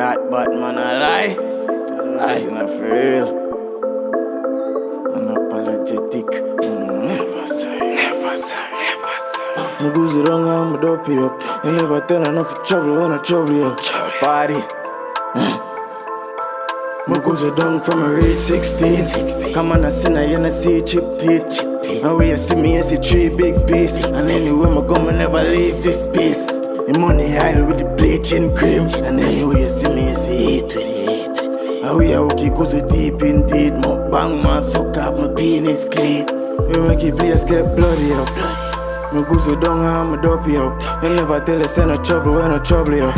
rat, but man, I lie. Not for real. Unapologetic. Never say. Me goose it on, I'm a dopey up. You never tell enough trouble when I trouble you. Party. Me goose it down from a reach 16. Come on, I sinner, you know, see chip teeth. And when you see me, you see 3 big beasts. And anywhere I go, I never leave this piece. The money aisle with the bleaching cream. And anywhere you see me, you see heat with it. And we are okay, cause we deep indeed. My bang, man, suck up, my penis clean. We make the place get bloody up. Me goose it down, I'm a dopey up. You never tell us no trouble when I trouble you.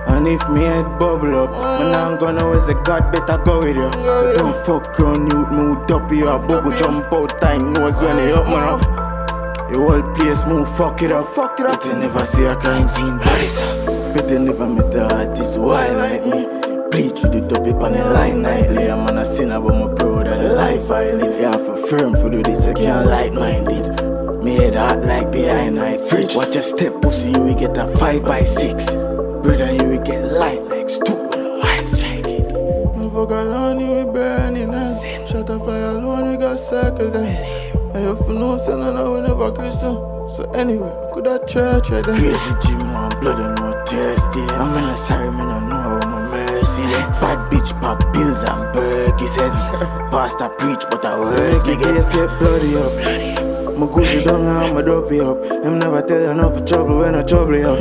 And if me head bubble up, man, I'm gonna always say God better go with you. So don't fuck around, you move up you. A bubble jump out, time knows when they up, man up. The whole place move, fuck it up. But you never see a crime scene, bloody sir. But you never met the artist wild like me. Bleach with the dopey on the line nightly. I'm on a sinner, but my proud of the life I live. You have a firm for do this, I can't light-minded. Me head hot like behind night fridge. Watch your step, pussy, you will get a 5x6. Brother, you will get light like stew with a white strike it. No fuck alone, you will burn in us. Shut up, fly alone, we got circle there. And you for no son, and I will never christen. So anyway, could that church right there? Crazy G, man, blood and no thirsty. I'm not sorry, man, I know my mercy. Bad bitch, pop bills and Berkey sets. Pastor preach, but I worse. Make it get bloody up. My goose down, I'm a dopey up. I'm never tell enough for trouble when I trouble you.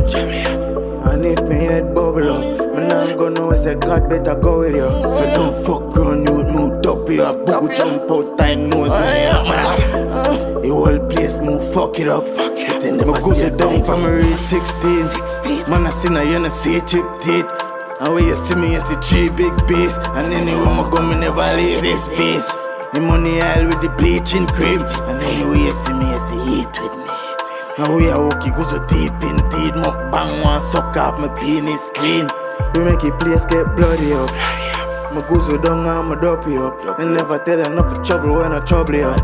And if me head bubble up, man, I'm gonna always say God better go with you. So don't fuck around, you move dopey up. Boo jump out, time knows when you up, man. The whole place move, fuck it up. My goose down from a reach 16. Man, I see now you know see chip teeth. And when you see me, you see 3 big beasts. And anywhere I go, me never leave this piece. The money aisle with the bleaching cream. And anyway you see me, you see eat with me. And we are okay, go so deep indeed. My bang one suck off, my penis clean. We make the place get bloody up. My goose so down, I'm a dopey up. And never tell enough for trouble when I trouble you.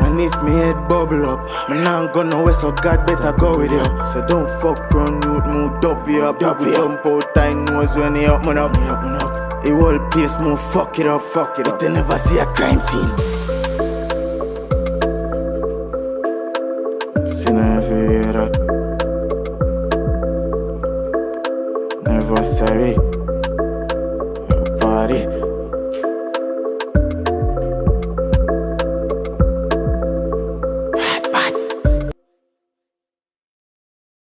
And if me head bubble up, man, I'm gonna wait, so God better go with you. So don't fuck around, you move dopey up. Dopey jump out, time knows when you up, man up. The whole place move, fuck it up. But they never see a crime scene. See now if you hear that. Never sorry.